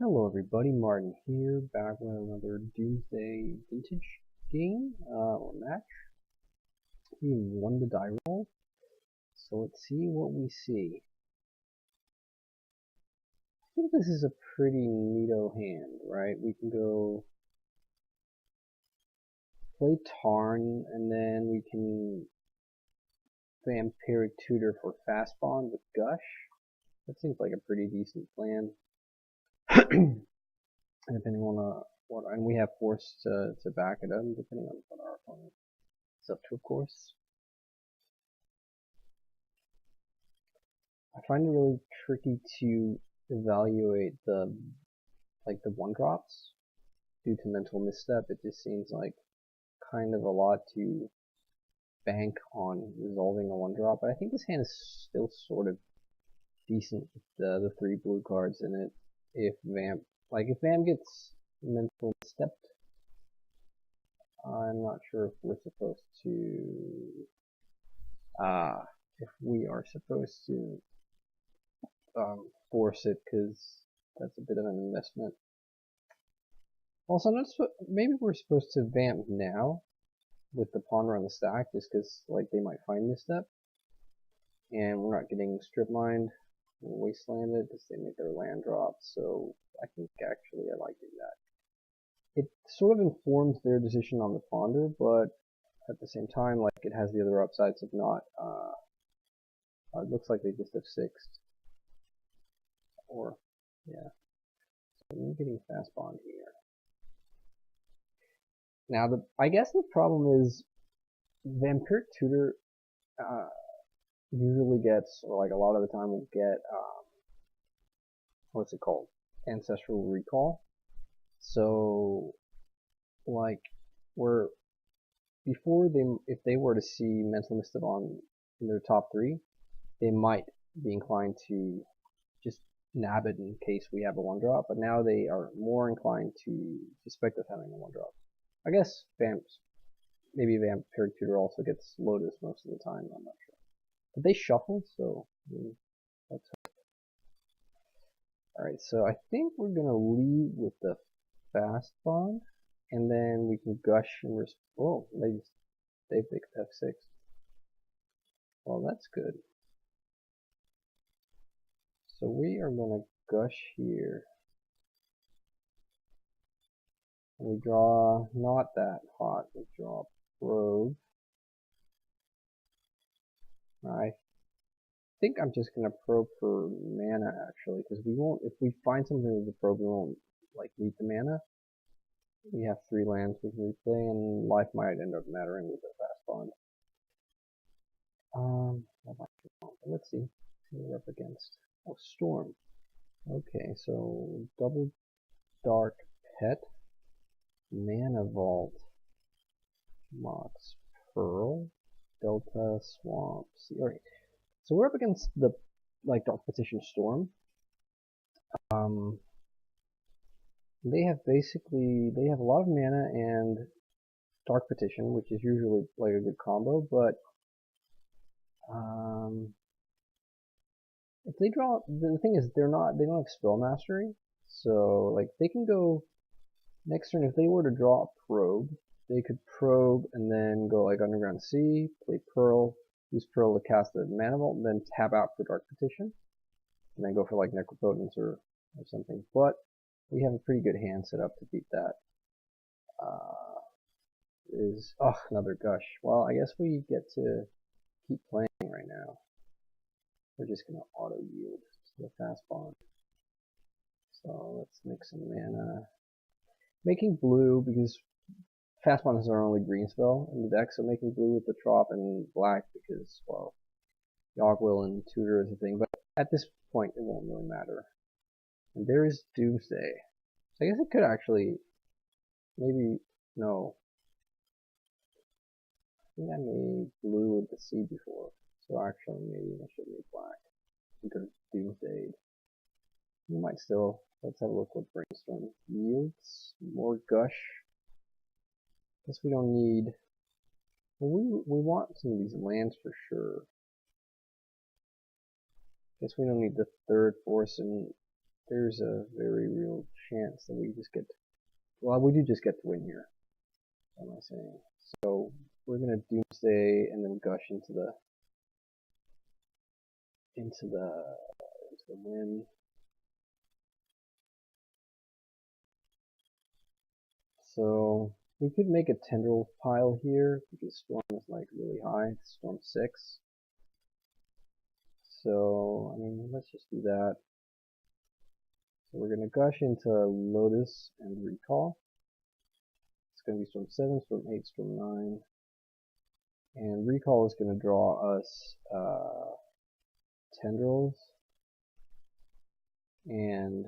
Hello everybody, Martin here, back with another Doomsday vintage game, or match. We won the die roll, so let's see what we see. I think this is a pretty neato hand, right? We can go play Tarn, and then we can Vampiric Tutor for Fast Bond with Gush. That seems like a pretty decent plan. Depending on what, and we have force to back it up, depending on what our opponent is up to, of course. I find it really tricky to evaluate the one drops due to mental misstep. It just seems like kind of a lot to bank on resolving a one drop. But I think this hand is still sort of decent with the 3 blue cards in it. If Vamp gets mental misstepped, I'm not sure if we're supposed to force it, because that's a bit of an investment. Also, maybe we're supposed to vamp now with the ponder on the stack, just because like they might find misstep, and we're not getting strip mined or wastelanded because they make their land drop. So I think actually I like doing that. It sort of informs their decision on the ponder, but at the same time, like, it has the other upsides of not. It looks like they just have 6'd. Or, yeah. So I'm getting fast bond here. Now, I guess the problem is Vampiric Tutor usually gets, or like a lot of the time will get, what's it called? Ancestral Recall. So, like, if they were to see Mental Misstep in their top 3, they might be inclined to just nab it in case we have a 1-drop, but now they are more inclined to suspect us having a 1-drop. I guess maybe Vampiric Tutor also gets Lotus most of the time, I'm not sure. But they shuffle, so let's hope. Alright, so I think we're going to lead with the Fast Bond, and then we can Gush and oh, they picked F6. Well, that's good. So we are going to Gush here. We draw not that hot. We draw Probe. I think I'm just going to Probe for mana, actually, because we won't, if we find something with the Probe, we won't like need the mana. We have 3 lands we can replay, and life might end up mattering with the Fast Bond. Let's see who we're up against. Oh, Storm. Okay, so double Dark Pet, Mana Vault, Mox Pearl, Delta Swamp. Alright, so we're up against the Dark Petition Storm. They have a lot of mana and Dark Petition, which is usually like a good combo, but if they draw, the thing is they don't have Spell Mastery, so like they can go next turn. If they were to draw a Probe, they could Probe and then go like Underground Sea, play Pearl, use Pearl to cast the Mana Vault, and then tap out for Dark Petition, and then go for like Necropotence or something. But we have a pretty good hand set up to beat that. Another Gush. Well, I guess we get to keep playing right now. We're just gonna auto yield to the Fast Bond. So let's make some mana. Making blue, because Fast Bond is our only green spell in the deck, so making blue with the Trop and black because, well, Yogg-Will and Tutor is a thing, but at this point it won't really matter. And there is Doomsday. So I guess it could actually, maybe, no. I think I made blue with the sea before, so actually maybe I should make black because it's Doomsday. You might still, let's have a look what Brainstorm yields. More Gush. Guess we don't need, well, we want some of these lands for sure. Guess we don't need the 3rd force, and there's a very real chance that we just get, well, we do just get to win here. What am I saying? So we're gonna Doomsday and then gush into the win. So we could make a tendril pile here because Storm is like really high. It's Storm 6. So I mean, let's just do that. So we're gonna gush into Lotus and Recall. It's gonna be Storm 7, Storm 8, Storm 9. And Recall is going to draw us Tendrils and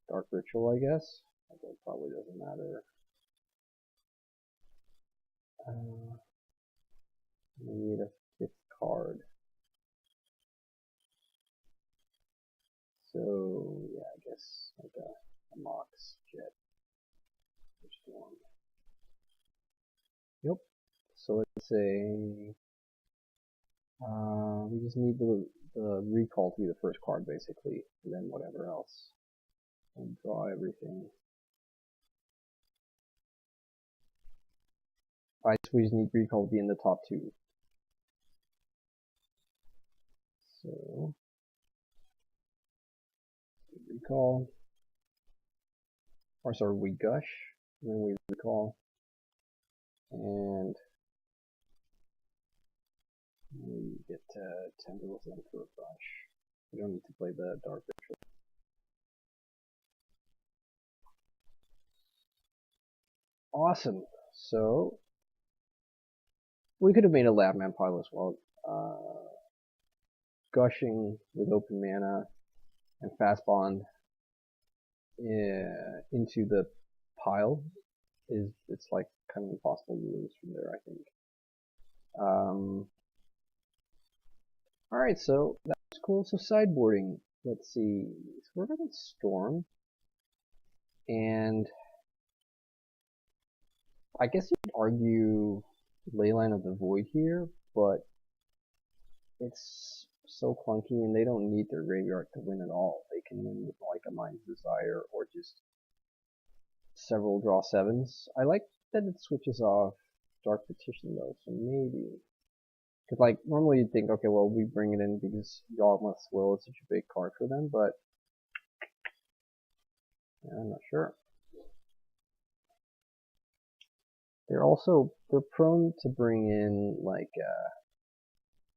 Dark Ritual, I guess. Although it probably doesn't matter. We need a 5th card. So, yeah, I guess like a Mox Jet. Which one? Yep. So let's say we just need the Recall to be the first card, basically, and then whatever else. And draw everything. I guess we just need Recall to be in the top 2. So, Recall. Or sorry, we gush, and then we Recall. And we get Tendrils in for a brush. We don't need to play the Dark Ritual. Awesome. So we could have made a Labman pile as well. Gushing with open mana and fast bond into the pile it's like kind of impossible to lose from there, I think. Alright, so that's cool. So sideboarding, let's see. So we're going to Storm. And I guess you could argue Leyline of the Void here, but it's so clunky and they don't need their graveyard to win at all. They can win with like a Mind's Desire or just several draw 7s. I like that it switches off Dark Petition though, so maybe. Because like normally you'd think, okay, well we bring it in because Yawgmoth's Will is such a big card for them, but yeah, I'm not sure. They're prone to bring in like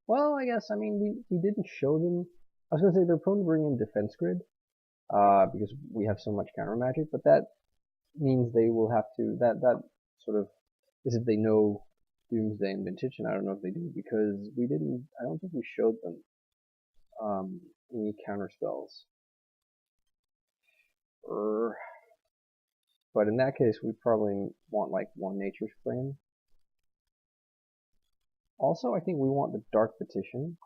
well, I guess, I mean, we didn't show them. I was going to say they're prone to bring in Defense Grid, because we have so much counter magic, but that means they will have to, that sort of, is if they know Doomsday and Petition. I don't know if they do, because I don't think we showed them, any counter spells. But in that case, we probably want like one Nature's Flame. Also, I think we want the Dark Petition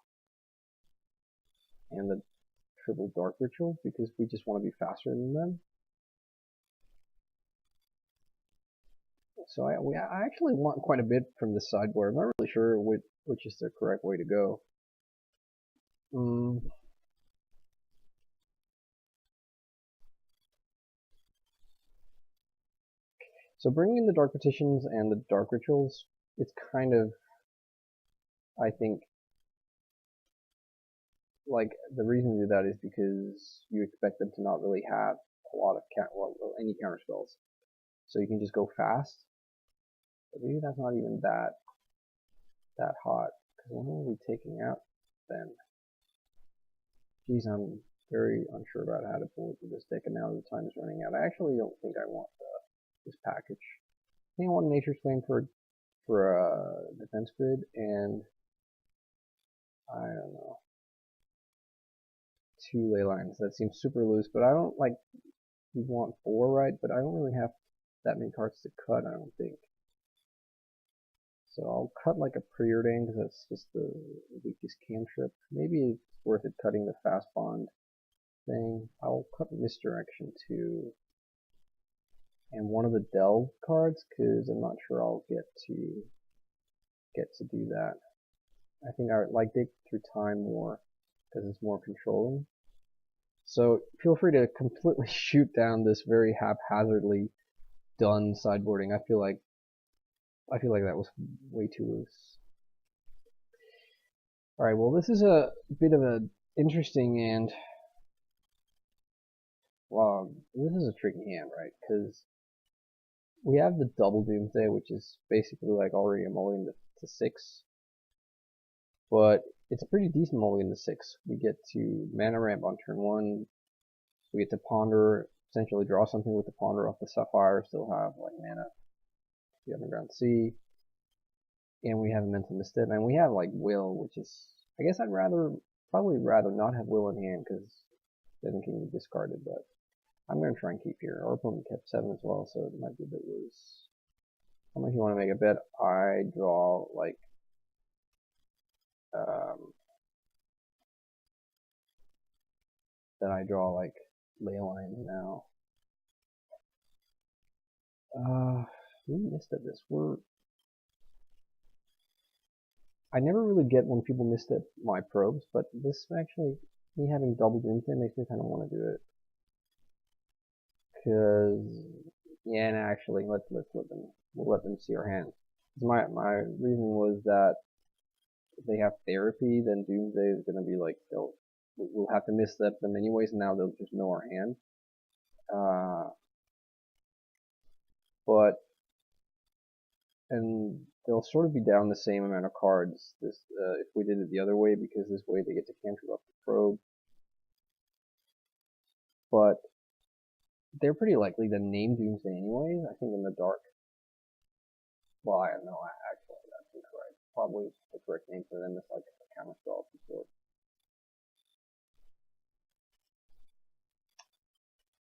and the triple Dark Ritual because we just want to be faster than them. So I actually want quite a bit from this sideboard. I'm not really sure which is the correct way to go. So bringing in the Dark Petitions and the Dark Rituals, it's kind of, I think, like the reason to do that is because you expect them to not really have a lot of any counter spells, so you can just go fast. But maybe that's not even that hot. Because when are we taking out then? Geez, I'm very unsure about how to pull through this deck, and now the time is running out. I actually don't think I want this package. I think I want Nature's Flame for Defense Grid, and I don't know, 2 ley lines. That seems super loose, but I don't like. We want 4, right? But I don't really have that many cards to cut, I don't think. So I'll cut like a Preordain because that's just the weakest cantrip. Maybe it's worth it cutting the fast bond thing. I'll cut Misdirection too. And one of the Delve cards because I'm not sure I'll get to do that. I think I like Dig Through Time more because it's more controlling. So feel free to completely shoot down this very haphazardly done sideboarding. I feel like that was way too loose. All right, well this is a bit of an interesting and well, this is a tricky hand, right? Because we have the double Doomsday, which is basically like already a mulligan to 6, but it's a pretty decent mulligan to 6. We get to mana ramp on turn 1. We get to ponder, essentially draw something with the ponder off the Sapphire, still have like mana, the Underground Sea, and we have a mental misstep, and we have like will, which is, I guess I'd probably rather not have will in hand because then it can be discarded, but I'm going to try and keep here. Our opponent kept 7 as well, so it might be a bit loose. How much you want to make a bet? I draw like then I draw like ley lines now. We missed at this. I never really get when people misstep my probes, but this actually, me having double Doomsday makes me kind of want to do it. Cause, yeah, and actually, we'll let them see our hand. My reasoning was that if they have therapy, then Doomsday is gonna be like, we'll have to misstep them anyways, and now they'll just know our hand. And they'll sort of be down the same amount of cards if we did it the other way, because this way they get to cantrip up the probe. But they're pretty likely to name Doomsday anyways, I think in the dark. Well, I don't know, actually that's incorrect. Probably the correct name for them is like a counter spell of some sort.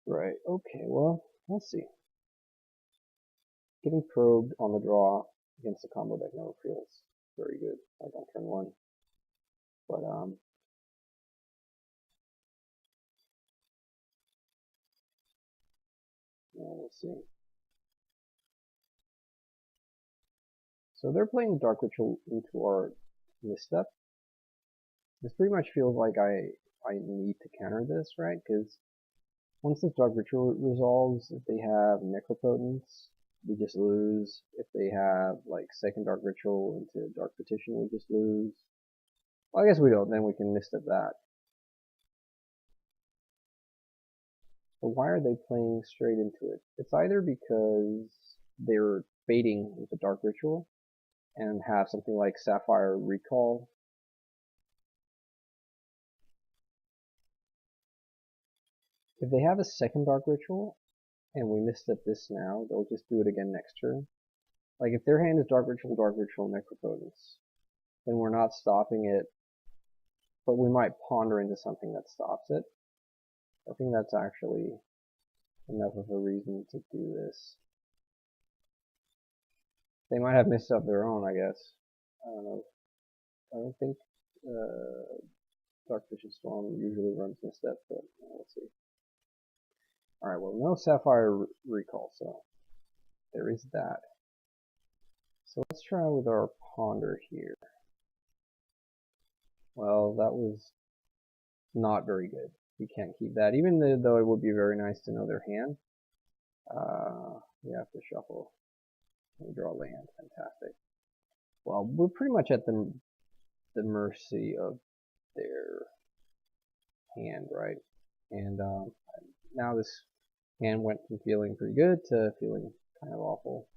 Right, okay, well, let's see. Getting probed on the draw against the combo deck never feels very good, like on turn 1. But, yeah, we'll see. So they're playing Dark Ritual into our misstep. This pretty much feels like I need to counter this, right? Because once this Dark Ritual resolves, if they have Necropotence, we just lose. If they have like second Dark Ritual into Dark Petition, we just lose. Well, I guess we don't, then we can misstep that. But why are they playing straight into it? It's either because they're baiting with the Dark Ritual and have something like Sapphire Recall. If they have a second Dark Ritual, and we misstep this now, they'll just do it again next turn. Like if their hand is Dark Ritual, Necropotence, then we're not stopping it, but we might ponder into something that stops it. I think that's actually enough of a reason to do this. They might have missed up their own, I guess. I don't know. I don't think Dark Vision Storm usually runs misstep, but we'll see. Alright, well, no Sapphire Recall, so there is that. So let's try with our Ponder here. Well, that was not very good. We can't keep that, even though it would be very nice to know their hand. We have to shuffle. We draw land. Fantastic. Well, we're pretty much at the mercy of their hand, right? And now this hand went from feeling pretty good to feeling kind of awful.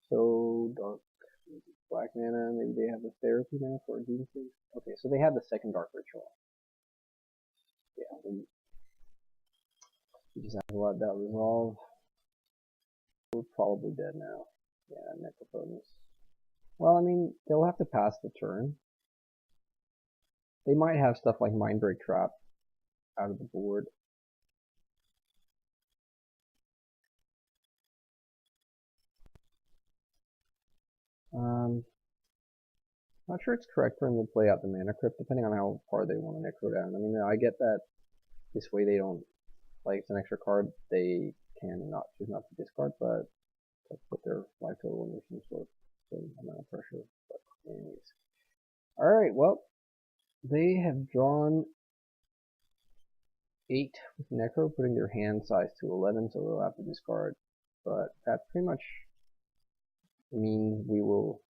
So dark, black mana. Maybe they have the therapy now for Doomsday. Okay, so they have the second Dark Ritual. Yeah, we just have to let that resolve. We're probably dead now. Yeah, Necropotence. Well, I mean, they'll have to pass the turn. They might have stuff like Mindbreak Trap out of the board. Not sure it's correct for them to play out the Mana Crypt, depending on how far they want to Necro down. I mean, I get that this way they don't, like, it's an extra card, they can not choose not to discard, but put their life total under some amount of pressure. But anyways. Alright, well, they have drawn 8 with Necro, putting their hand size to 11, so they'll have to discard. But that pretty much means we will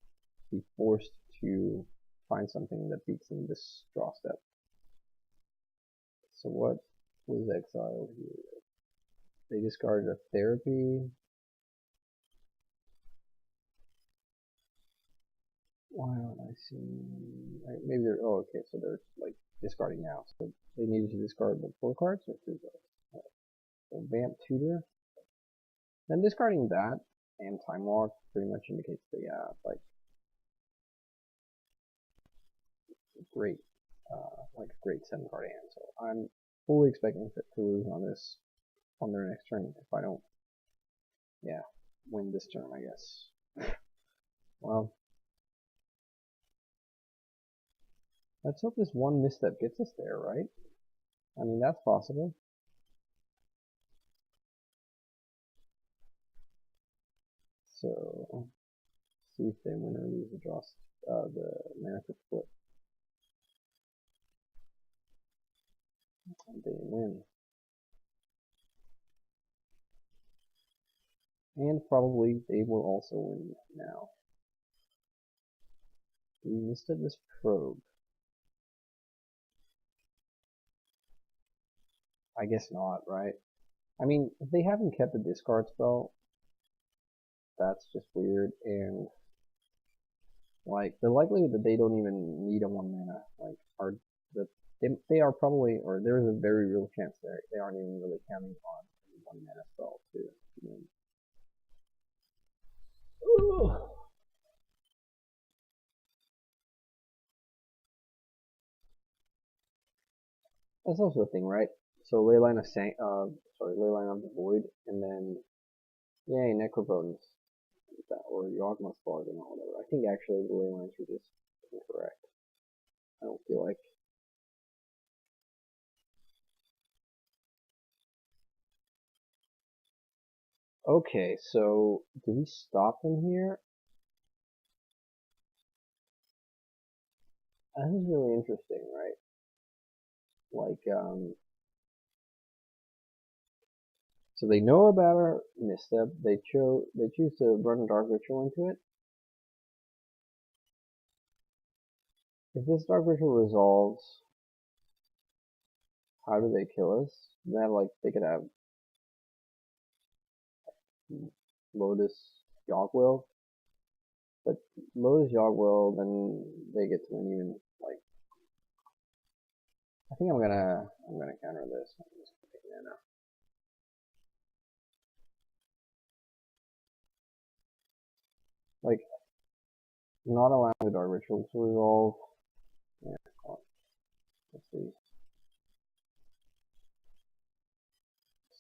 be forced to find something that beats them this draw step. So what was exiled here? They discarded a therapy. Why aren't I seeing? Maybe they're. Oh, okay. So they're like discarding now. So they needed to discard the 4 cards or 3 cards. So Vamp Tutor. Then discarding that and Time Walk pretty much indicates that like great, like a great 7 card hand. So I'm fully expecting to lose on this on their next turn if I don't, win this turn, I guess. Well, let's hope this one misstep gets us there, right? I mean, that's possible. So, see if they win or lose the mana for flip. And they win. And probably they will also win now. We misstep this probe. I guess not, right? I mean, if they haven't kept the discard spell, that's just weird, and like the likelihood that they don't even need a 1 mana, like, they are probably, or there's a very real chance they aren't even really counting on a 1 mana spell to win. Ooh. That's also a thing, right? So Leyline of Leyline of the Void, and then yay, Necropotence, or Yawgmoth's Bargain or whatever. I think actually the Leylines were just incorrect. I don't feel like. Okay, so do we stop them here? This is really interesting, right? Like, so they know about our misstep. They choose to run Dark Ritual into it. If this Dark Ritual resolves, how do they kill us? Then, like, they could have Lotus Yogwill, but Lotus Yogwill, then they get to win even, like, I think I'm gonna counter this. I'm just gonna take mana. Like, not allowing the Dark Ritual to resolve. Yeah, let's see.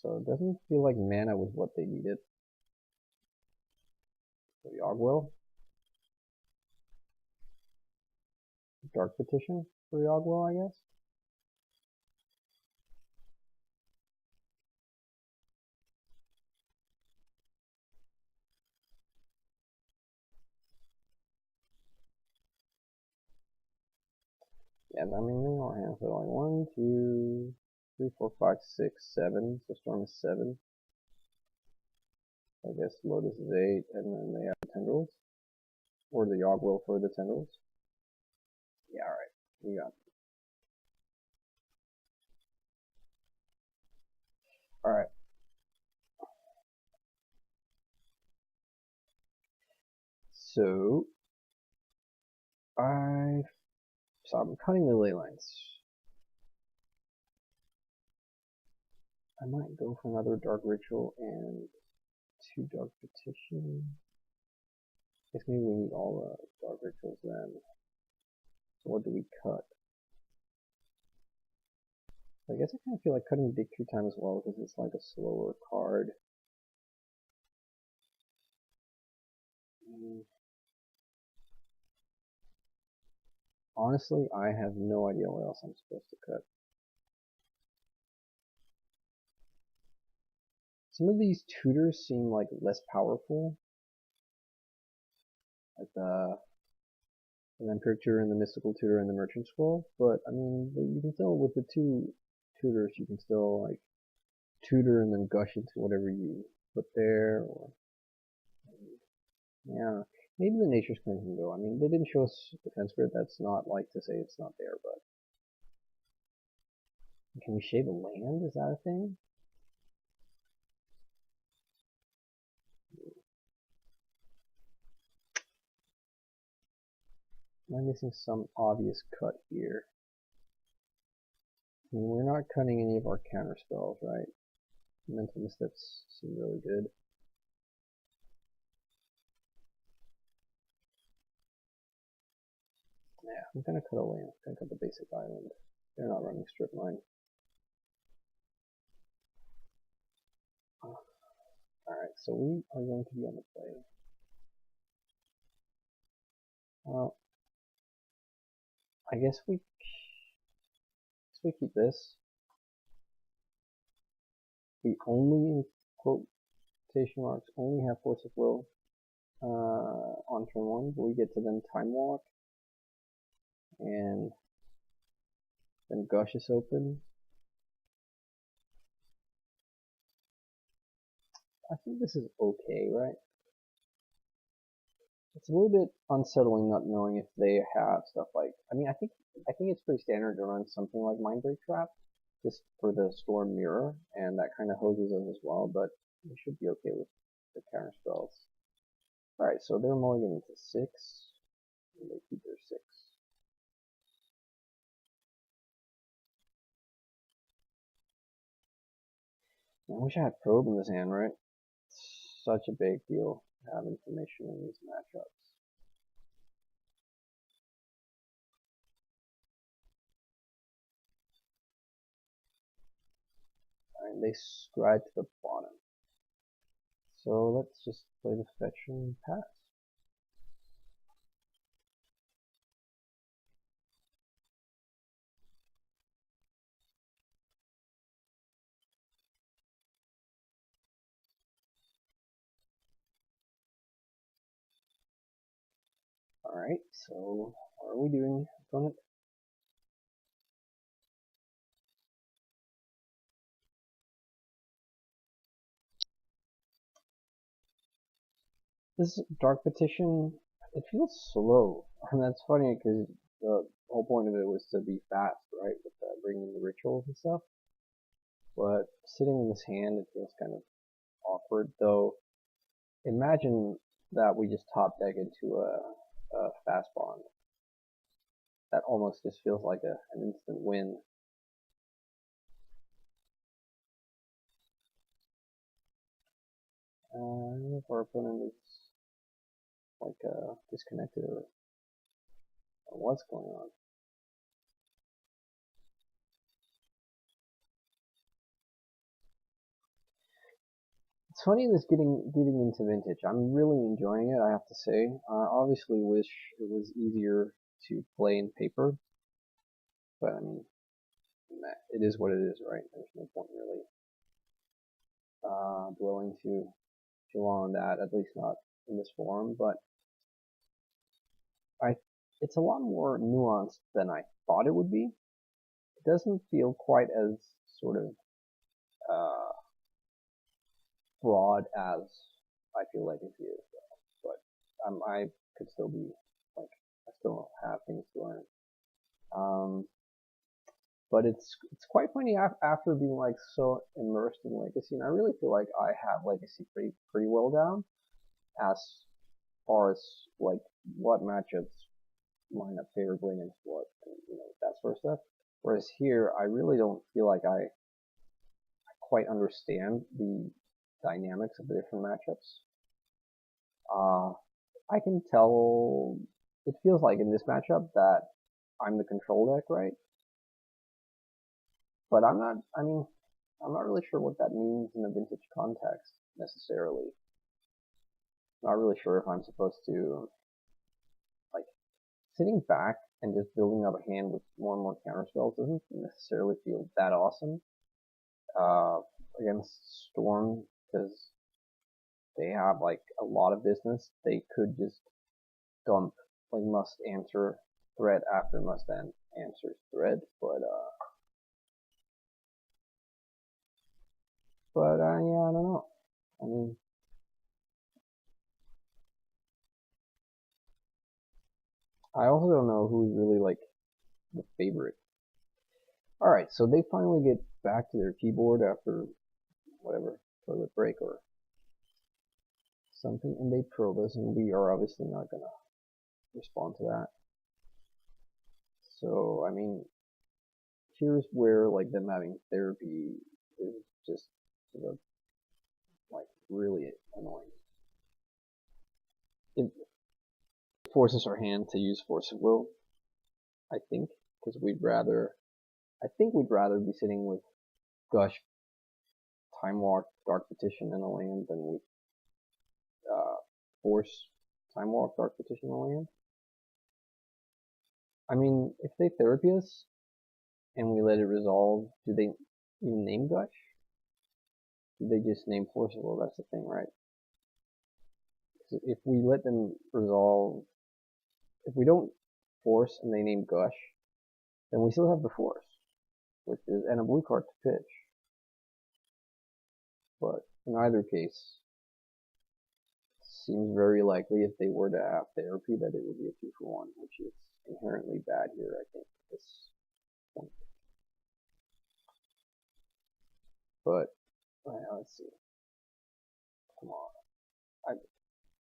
So it doesn't feel like mana was what they needed. So Yogwill. Dark Petition for Yogwill, I guess. Yeah, I mean, they don't have, so like 1, 2, 3, 4, 5, 6, 7. So Storm is 7. I guess Lotus is 8, and then they have Tendrils. Or the Yogwill for the Tendrils. Yeah, alright. You got it. Alright. So I'm cutting the ley lines. I might go for another Dark Ritual and 2 Dark Petition. I guess maybe we need all the Dark Rituals then. So what do we cut? I guess I kind of feel like cutting Victory Time as well because it's like a slower card. Honestly, I have no idea what else I'm supposed to cut. Some of these tutors seem like less powerful, like the Vampiric Tutor and the Mystical Tutor and the Merchant Scroll. But I mean, you can still, with the two tutors, you can still like tutor and then gush into whatever you put there, or yeah, maybe the Nature's Claim can go. I mean, they didn't show us Defense Grid. That's not like to say it's not there, but can we shade a land? Is that a thing? Am I missing some obvious cut here? I mean, we're not cutting any of our counter spells, right? Mental Missteps seem really good. Yeah, I'm gonna cut a land. I'm gonna cut the basic island. They're not running strip mine. Alright, so we are going to be on the play. I guess we keep this. We only, in quotation marks, only have Force of Will on turn 1, but we get to then Time Walk and then Gush is open. I think this is okay, right? It's a little bit unsettling not knowing if they have stuff like, I mean, I think it's pretty standard to run something like Mindbreak Trap just for the Storm Mirror, and that kind of hoses us as well, but we should be okay with the counter spells. Alright, so they're mulliganing to 6, and they keep their 6. I wish I had Probe in this hand, right? It's such a big deal to have information in these matchups. Alright, they scribe to the bottom. So let's just play the fetch and pass. Alright, so what are we doing, opponent? This Dark Petition, it feels slow. And that's funny because the whole point of it was to be fast, right? With bringing the rituals and stuff. But sitting in this hand, it feels kind of awkward. Though, imagine that we just top deck into a fast bond. That almost just feels like an instant win. I don't know if our opponent is like disconnected or what's going on. It's funny this getting into Vintage. I'm really enjoying it, I have to say. I obviously wish it was easier to play in paper, but I mean, it is what it is, right? There's no point really dwelling too long on that, at least not in this forum. But it's a lot more nuanced than I thought it would be. It doesn't feel quite as sort of broad as I feel like it is, but I could still be like, I still have things to learn. But it's quite funny after being like so immersed in Legacy, and I really feel like I have Legacy pretty well down as far as like what matchups line up favorably against what, and, that sort of stuff. Whereas here, I really don't feel like I quite understand the dynamics of the different matchups. I can tell, it feels like in this matchup that I'm the control deck, right? But I'm not really sure what that means in a Vintage context, necessarily. Not really sure if I'm supposed to, like, sitting back and just building up a hand with more and more counter spells doesn't necessarily feel that awesome against Storm, because they have like a lot of business. They could just dump, like must answer thread after must answer thread, but yeah, I don't know. I mean, I also don't know who's really like the favorite. Alright, so they finally get back to their keyboard after whatever, toilet break or something, and they probe us, and we are obviously not gonna respond to that. So, I mean, here's where like them having therapy is just sort of like really annoying. It forces our hand to use force of will, I think, because I think we'd rather be sitting with Gush, Time Walk, Dark Petition in a land than we force Time Walk, Dark Petition in a land. I mean, if they therapy us and we let it resolve, do they even name Gush? Do they just name Force of Will? That's the thing, right? So if we let them resolve, if we don't force and they name Gush, then we still have the force, which is, and a blue card to pitch. But in either case, it seems very likely if they were to have therapy that it would be a 2-for-1, which is inherently bad here, I think, at this point. But, let's see. Come on.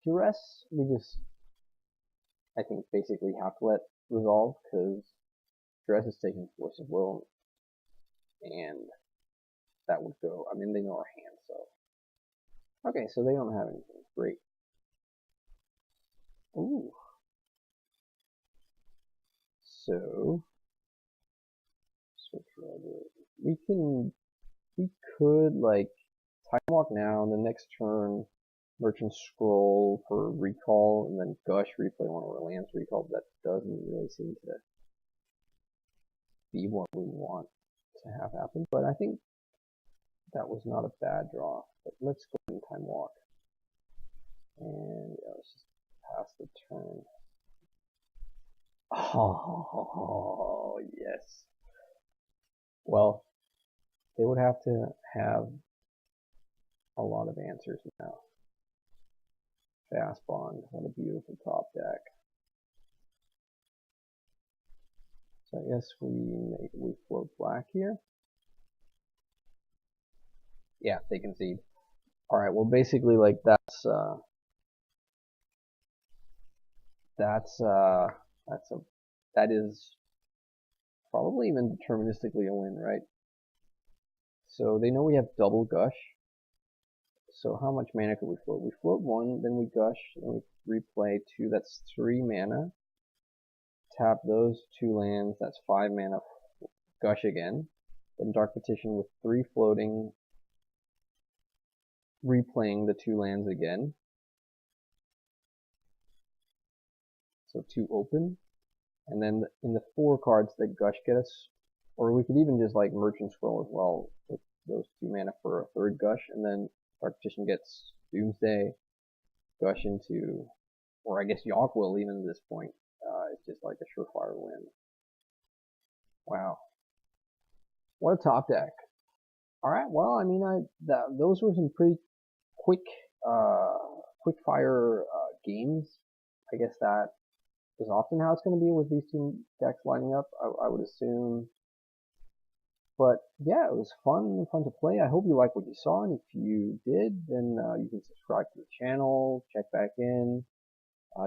Duress, we just, I think, basically have to let resolve, because Duress is taking Force of Will, and that would go, I mean, they know our hand, so. Okay, so they don't have anything. Great. Ooh. So, switch over. We could, like, Time Walk now, and the next turn, Merchant Scroll for recall, and then Gush replay one of our lands recall. That doesn't really seem to be what we want to have happen, but I think that was not a bad draw. But let's go and Time Walk. And yeah, let's just pass the turn. Oh, yes. Well, they would have to have a lot of answers now. Fast Bond, what a beautiful top deck. So I guess we float black here. Yeah, they concede. Alright, well basically like that is probably even deterministically a win, right? So they know we have double Gush. So how much mana could we float? We float 1, then we Gush, then we replay 2, that's 3 mana. Tap those 2 lands, that's 5 mana. Gush again. Then Dark Petition with 3 floating, replaying the 2 lands again. So 2 open. And then in the 4 cards that Gush get us, or we could even just like Merchant Scroll as well with those 2 mana for a 3rd Gush, and then Dark Petition gets Doomsday, Gush into, or I guess Yawk will even at this point. It's just like a surefire win. Wow. What a top deck. Alright, well, I mean, those were some pretty quick fire games. I guess that is often how it's going to be with these 2 decks lining up, I would assume. But yeah, it was fun to play. I hope you liked what you saw, and if you did, then you can subscribe to the channel, check back in,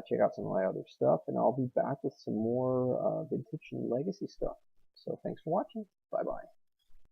check out some of my other stuff, and I'll be back with some more vintage and legacy stuff. So thanks for watching. Bye bye.